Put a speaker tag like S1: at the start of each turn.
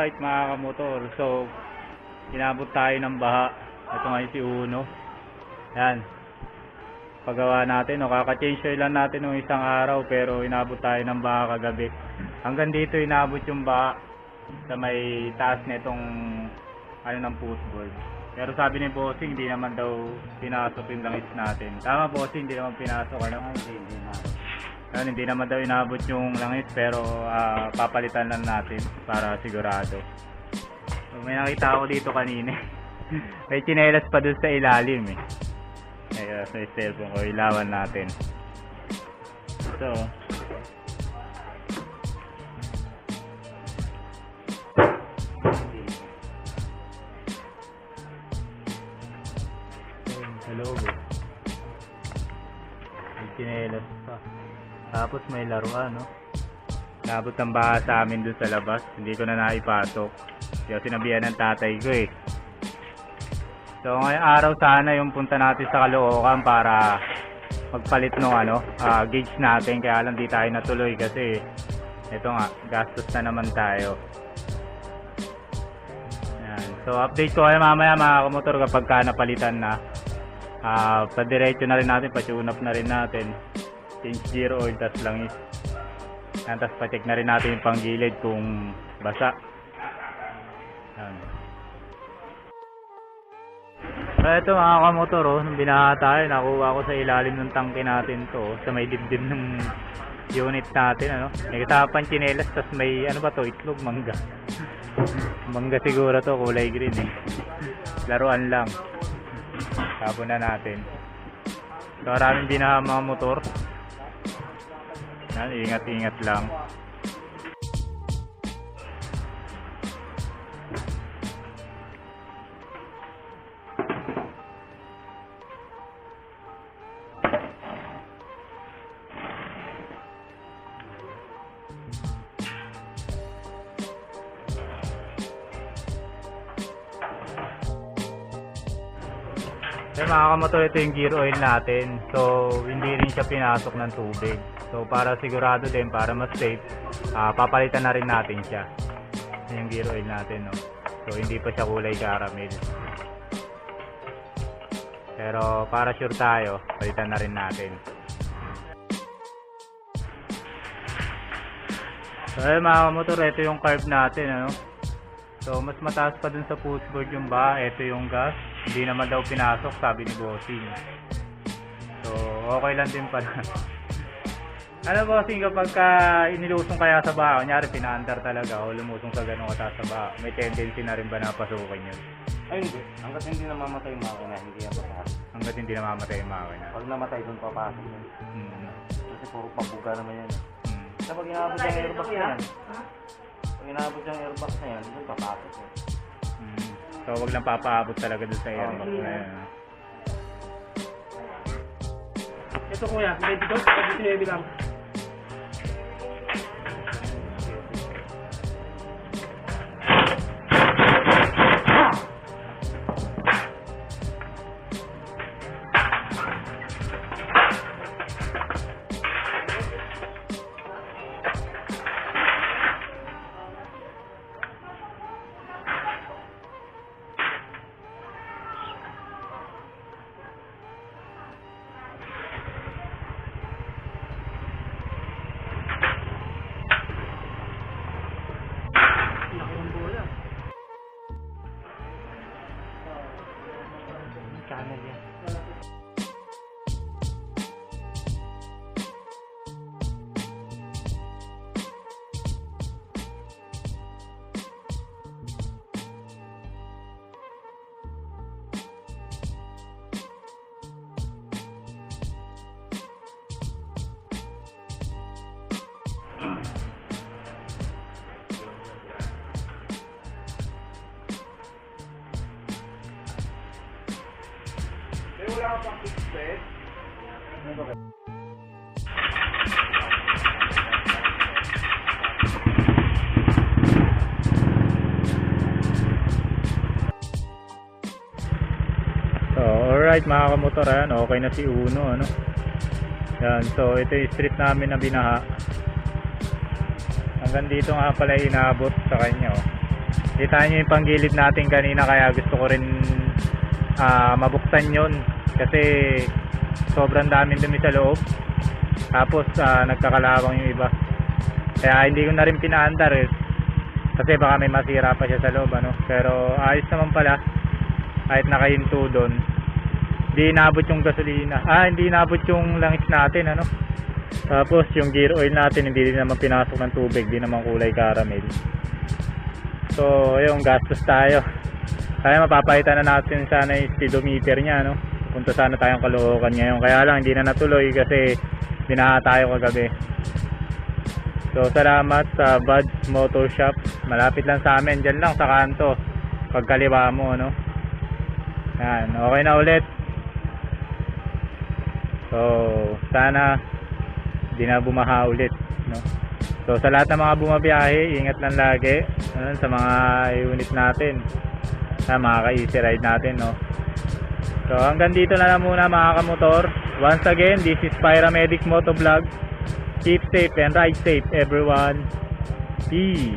S1: Alright mga kamotor, so inabot tayo ng baha. Ito nga si Uno. Yan, paggawa natin, kaka-change oil lang natin ng isang araw, pero inabot tayo ng baha kagabi. Hanggang dito inabot yung baha sa may taas nitong ng footboard. Pero sabi ni Bossing, hindi naman daw pinasok yung langis natin. Tama Bossing, hindi naman pinasok. Hindi naman daw inabot yung langis, pero papalitan lang natin para sigurado. So, may nakita ako dito kanina. May tsinelas pa dun sa ilalim eh. Ayun, sa cellphone ko, ilawan natin. So, hello. May tsinelas pa. Tapos may laruan, no? Nabot ng baha sa amin dun sa labas. Hindi ko na naipasok. Kaya sinabihan ng tatay ko eh. So ngayong araw sana yung punta natin sa Caloocan para magpalit ng gauge natin. Kaya lang di tayo natuloy kasi ito nga, gastos na naman tayo. Yan. So update ko kayo mamaya mga kamotor kapag ka napalitan na. Padiretso na rin natin, pa-tune up na rin natin. Change gear oil, tas langis. Yan, tas pa-check na rin natin yung panggilid kung basa. Yan. So ito mga kamotor, nung binaha tayo, nakuha ko sa ilalim ng tangke natin to, sa may dibdib ng unit natin, may kasapang tsinelas, tas may itlog, mangga. Mangga siguro to, kulay green eh. Laruan lang. Tapon na natin. So maraming binaha mga motor. Yan, ingat-ingat lang. Mga kamotor, ito yung gear oil natin. So hindi rin siya pinasok ng tubig. So para sigurado din, para mas safe, papalitan na rin natin siya. Yung gear oil natin, no? So hindi pa siya kulay caramel. Pero para sure tayo, palitan na rin natin. So mga kamotor, ito yung carb natin, So mas mataas pa dun sa footboard yung baha. Ito yung gas. Hindi naman daw pinasok, sabi ni Bossing. So okay lang din pala. Bossing, kapag inilusong kaya sa baha, kunyari pinaandar talaga o lumusong sa ganong kataas sa baha, may tendency na rin ba na pasukin yun?
S2: Ay hindi. Hanggat hindi namamatay yung makina, hindi yan papasok.
S1: Hanggat hindi namamatay yung makina.
S2: Pag namatay doon papasok yun. Kasi puro pabuga naman yan. Kapag inabot yung airbox na yan, doon papasok yun.
S1: So wag lang papaabot talaga dun sa airbox na yan.
S3: Ito kuya, dito, dito lang. Channel yan.
S2: Wala ka pang fixed bed?
S1: So alright mga kamotor, okay na si Uno, Yan, so ito yung street namin na binaha. Hanggang dito nga pala inaabot sa kanya, Kita nyo yung panggilid natin kanina, kaya gusto ko rin mabuksan yun. Kasi sobrang daming dumi sa loob. Tapos nagkakalawang yung iba. Kaya hindi ko na rin pinaandar eh. Kasi baka may masira pa siya sa loob, ano. Pero ayos naman pala. Kahit nakahinto doon. Hindi inabot yung gasolina. Hindi inabot yung langis natin, ano. Tapos yung gear oil natin hindi din naman pinasok ng tubig, hindi naman kulay caramel. So ayun, gastos tayo. Kaya mapapalitan na natin sana yung speedometer niya, no. Punta sana tayong Caloocan ngayon. Kaya lang hindi na natuloy kasi binaha tayo kagabi. So salamat sa Buds Motor Shop. Malapit lang sa amin, dyan lang sa kanto. Pagkaliwa mo, no. Yan, okay na ulit. So sana di na bumaha ulit, no. So sa lahat ng mga bumabiyahe, ingat lang lagi, sa mga unit natin, sa mga ka-easy ride natin, no. So hanggang dito na lang muna mga kamotor. Once again, this is Pyramedic Motovlog. Keep safe and ride safe everyone. Peace.